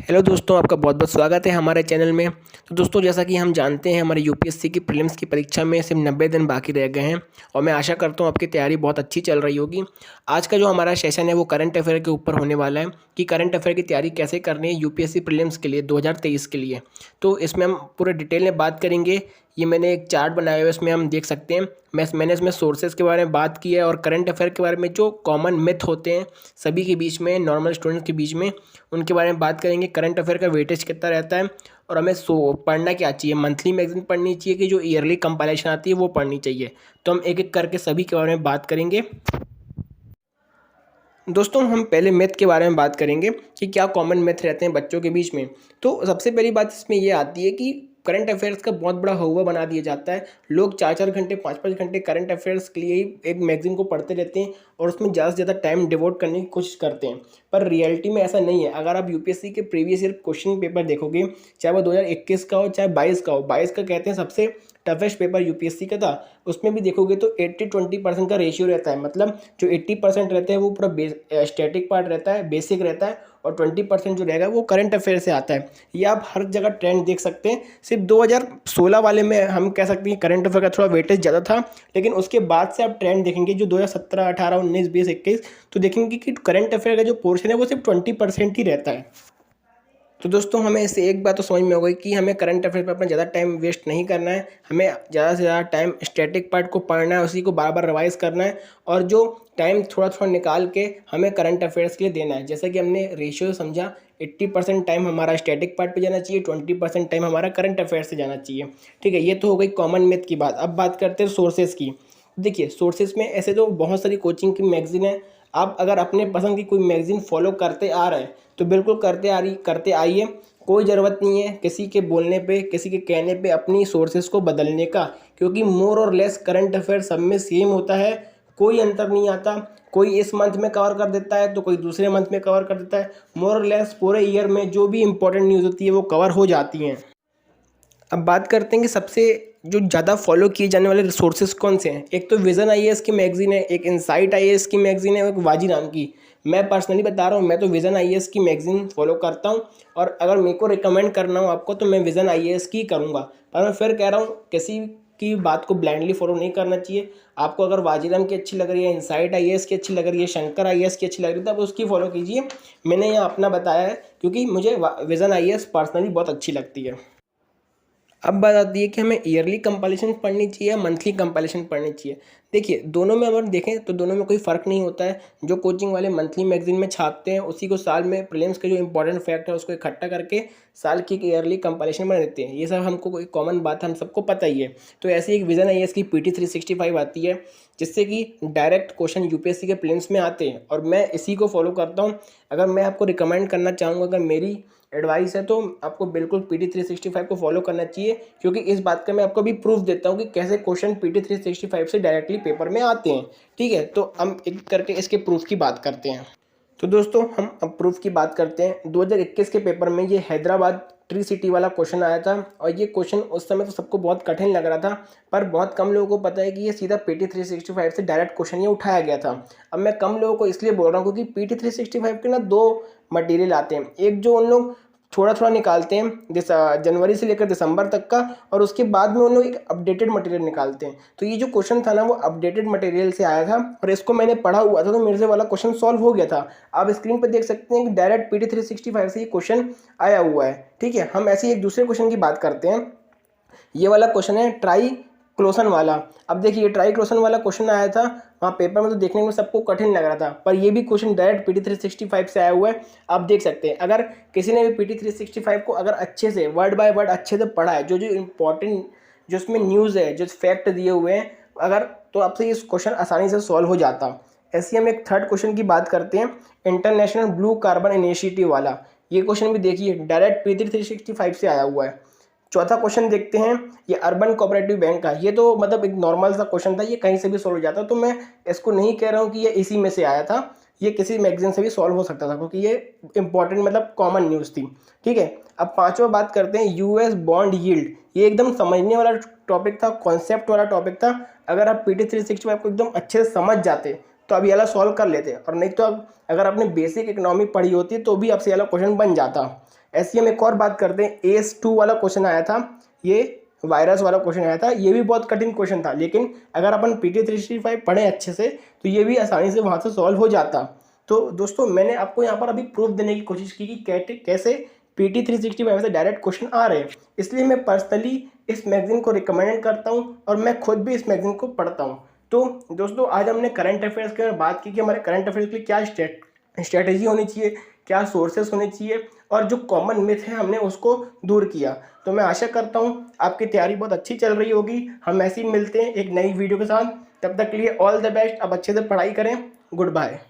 Hello दोस्तों, आपका बहुत बहुत स्वागत है हमारे चैनल में। तो दोस्तों, जैसा कि हम जानते हैं हमारे यूपीएससी की प्रीलिम्स की परीक्षा में सिर्फ 90 दिन बाकी रह गए हैं और मैं आशा करता हूँ आपकी तैयारी बहुत अच्छी चल रही होगी। आज का जो हमारा सेशन है वो करंट अफेयर के ऊपर होने वाला है कि करंट अफेयर की तैयारी कैसे करनी है यूपीएससी प्रीलिम्स के लिए 2023 के लिए। तो इसमें हम पूरे डिटेल में बात करेंगे। ये मैंने एक चार्ट बनाया हुआ है, इसमें हम देख सकते हैं। मैंने इसमें सोर्सेज के बारे में बात की है और करंट अफेयर के बारे में जो कॉमन मिथ होते हैं सभी के बीच में, नॉर्मल स्टूडेंट्स के बीच में, उनके बारे में बात करेंगे। करंट अफेयर का वेटेज कितना रहता है और हमें पढ़ना क्या चाहिए, मंथली मैगजीन पढ़नी चाहिए कि जो ईयरली कंपाइलेशन आती है वो पढ़नी चाहिए। तो हम एक एक करके सभी के बारे में बात करेंगे। दोस्तों, हम पहले मैथ के बारे में बात करेंगे कि क्या कॉमन मैथ रहते हैं बच्चों के बीच में। तो सबसे पहली बात इसमें ये आती है कि करंट अफेयर्स का बहुत बड़ा हुआ बना दिया जाता है। लोग 4-4 घंटे 5-5 घंटे करंट अफेयर्स के लिए ही एक मैगजीन को पढ़ते रहते हैं और उसमें ज़्यादा से ज़्यादा टाइम डिवोट करने की कोशिश करते हैं। पर रियलिटी में ऐसा नहीं है। अगर आप यूपीएससी के प्रीवियस ईयर क्वेश्चन पेपर देखोगे, चाहे वो 2021 का हो चाहे 22 का हो, 22 का कहते हैं सबसे टफेस्ट पेपर यूपीएससी का था, उसमें भी देखोगे तो 80-20% का रेशियो रहता है। मतलब जो 80% रहते हैं वो पूरा स्टैटिक पार्ट रहता है, बेसिक रहता है, और 20% जो रहेगा वो करंट अफेयर से आता है। ये आप हर जगह ट्रेंड देख सकते हैं। सिर्फ 2016 वाले में हम कह सकते हैं करंट अफेयर का थोड़ा वेटेज ज़्यादा था, लेकिन उसके बाद से आप ट्रेंड देखेंगे जो 2017, 18, 19, 20, 21, तो देखेंगे कि करंट अफेयर का जो पोर्शन है वो सिर्फ 20% ही रहता है। तो दोस्तों, हमें इससे एक बात तो समझ में हो गई कि हमें करंट अफेयर पर अपना ज़्यादा टाइम वेस्ट नहीं करना है। हमें ज़्यादा से ज़्यादा टाइम स्टैटिक पार्ट को पढ़ना है, उसी को बार बार रिवाइज करना है, और जो टाइम थोड़ा थोड़ा निकाल के हमें करंट अफेयर्स के लिए देना है। जैसा कि हमने रेशियो समझा, 80% टाइम हमारा स्टैटिक पार्ट पे जाना चाहिए, 20% टाइम हमारा करंट अफेयर से जाना चाहिए। ठीक है, ये तो हो गई कॉमन मैथ की बात। अब बात करते हैं सोर्सेज की। देखिए, सोर्सेज में ऐसे तो बहुत सारी कोचिंग की मैगजीन है। आप अगर अपने पसंद की कोई मैगजीन फॉलो करते आ रहे हैं तो बिल्कुल करते आइए। कोई ज़रूरत नहीं है किसी के बोलने पे, किसी के कहने पे अपनी सोर्सेज को बदलने का, क्योंकि मोर और लेस करंट अफेयर सब में सेम होता है। कोई अंतर नहीं आता। कोई इस मंथ में कवर कर देता है तो कोई दूसरे मंथ में कवर कर देता है। मोर और लेस पूरे ईयर में जो भी इंपॉर्टेंट न्यूज़ होती है वो कवर हो जाती हैं। अब बात करते हैं कि सबसे जो ज़्यादा फॉलो किए जाने वाले रिसोर्सेज कौन से हैं। एक तो विज़न आईएएस की मैगजीन है, एक इनसाइट आईएएस की मैगजीन है, और एक वाजी नाम की। मैं पर्सनली बता रहा हूँ, मैं तो विज़न आईएएस की मैगजीन फॉलो करता हूँ, और अगर मेरे को रिकमेंड करना हो आपको तो मैं विज़न आईएएस की करूँगा। पर मैं फिर कह रहा हूँ, किसी की बात को ब्लाइंडली फॉलो नहीं करना चाहिए। आपको अगर वाजीराम की अच्छी लग रही है, इनसाइट आईएएस की अच्छी लग रही है, शंकर आईएएस की अच्छी लग रही है, तब उसकी फॉलो कीजिए। मैंने यहाँ अपना बताया है क्योंकि मुझे विज़न आईएएस पर्सनली बहुत अच्छी लगती है। अब बात आती है कि हमें ईयरली कंपाइलेशन पढ़नी चाहिए या मंथली कंपाइलेशन पढ़नी चाहिए। देखिए, दोनों में अगर देखें तो दोनों में कोई फ़र्क नहीं होता है। जो कोचिंग वाले मंथली मैगजीन में छापते हैं उसी को साल में प्रीलिम्स के जो इंपॉर्टेंट फैक्ट है उसको इकट्ठा करके साल की ईयरली कंपाइलेशन बना देते हैं। ये सब हमको कोई कॉमन बात है, हम सबको पता ही है। तो ऐसी एक विजन आईएएस की पीटी 365 आती है, जिससे कि डायरेक्ट क्वेश्चन यूपीएससी के प्रीलिम्स में आते हैं, और मैं इसी को फॉलो करता हूँ। अगर मैं आपको रिकमेंड करना चाहूँगा, अगर मेरी एडवाइस है, तो आपको बिल्कुल पीटी 365 को फॉलो करना चाहिए, क्योंकि इस बात का मैं आपको भी प्रूफ देता हूँ कि कैसे क्वेश्चन पीटी 365 से डायरेक्टली पेपर में आते हैं। ठीक है, तो हम एक करके इसके प्रूफ की बात करते हैं। तो दोस्तों, हम अब प्रूफ की बात करते हैं। 2021 के पेपर में ये हैदराबाद ट्री सिटी वाला क्वेश्चन आया था, और ये क्वेश्चन उस समय तो सबको बहुत कठिन लग रहा था, पर बहुत कम लोगों को पता है कि ये सीधा पीटी 365 से डायरेक्ट क्वेश्चन ये उठाया गया था। अब मैं कम लोगों को इसलिए बोल रहा हूँ क्योंकि पीटी 365 के ना दो मटेरियल आते हैं। एक जो उन लोग थोड़ा थोड़ा निकालते हैं जनवरी से लेकर दिसंबर तक का, और उसके बाद में उन लोग एक अपडेटेड मटेरियल निकालते हैं। तो ये जो क्वेश्चन था ना वो अपडेटेड मटेरियल से आया था, और इसको मैंने पढ़ा हुआ था, तो मेरे से वाला क्वेश्चन सॉल्व हो गया था। आप स्क्रीन पर देख सकते हैं कि डायरेक्ट पीटी 365 से ये क्वेश्चन आया हुआ है। ठीक है, हम ऐसे ही एक दूसरे क्वेश्चन की बात करते हैं। ये वाला क्वेश्चन है ट्राई क्लोसन वाला। अब देखिए, ट्राई क्लोसन वाला क्वेश्चन आया था वहाँ पेपर में, तो देखने में सबको कठिन लग रहा था, पर ये भी क्वेश्चन डायरेक्ट पीटी 365 से आया हुआ है। आप देख सकते हैं, अगर किसी ने भी पीटी 365 को अगर अच्छे से वर्ड बाय वर्ड अच्छे से पढ़ा है, जो जो इंपॉर्टेंट जो उसमें न्यूज़ है, जो फैक्ट दिए हुए हैं, अगर तो आपसे ये क्वेश्चन आसानी से सॉल्व हो जाता। ऐसे हम एक थर्ड क्वेश्चन की बात करते हैं, इंटरनेशनल ब्लू कार्बन इनिशिएटिव वाला। ये क्वेश्चन भी देखिए डायरेक्ट पीटी 365 से आया हुआ है। चौथा क्वेश्चन देखते हैं, ये अर्बन कोऑपरेटिव बैंक का। ये तो मतलब एक नॉर्मल सा क्वेश्चन था, ये कहीं से भी सॉल्व हो जाता, तो मैं इसको नहीं कह रहा हूँ कि ये इसी में से आया था। ये किसी मैगजीन से भी सॉल्व हो सकता था, क्योंकि ये इंपॉर्टेंट मतलब कॉमन न्यूज़ थी। ठीक है, अब पांचवा बात करते हैं यूएस बॉन्ड यील्ड। ये एकदम समझने वाला टॉपिक था, कॉन्सेप्ट वाला टॉपिक था। अगर आप पीटी 365 को एकदम अच्छे से समझ जाते तो अब ये वाला सॉल्व कर लेते, और नहीं तो अब अगर आपने बेसिक इकोनॉमी पढ़ी होती तो भी आपसे ये वाला क्वेश्चन बन जाता। ऐसे ही हम एक और बात करते हैं, AS2 वाला क्वेश्चन आया था, ये वायरस वाला क्वेश्चन आया था, ये भी बहुत कठिन क्वेश्चन था, लेकिन अगर अपन PT 365 पढ़ें अच्छे से तो ये भी आसानी से वहाँ से सॉल्व हो जाता। तो दोस्तों मैंने आपको यहाँ पर अभी प्रूफ देने की कोशिश की कि कैसे PT 365 से डायरेक्ट क्वेश्चन आ रहे हैं, इसलिए मैं पर्सनली इस मैगजीन को रिकमेंड करता हूँ और मैं खुद भी इस मैगजीन को पढ़ता हूँ। तो दोस्तों आज हमने करंट अफेयर्स के बारे में बात की कि हमारे करंट अफेयर्स के लिए क्या स्ट्रेटेजी होनी चाहिए, क्या सोर्सेस होने चाहिए, और जो कॉमन मिथ है हमने उसको दूर किया। तो मैं आशा करता हूँ आपकी तैयारी बहुत अच्छी चल रही होगी। हम ऐसे ही मिलते हैं एक नई वीडियो के साथ, तब तक के लिए ऑल द बेस्ट। अब अच्छे से पढ़ाई करें। Good bye.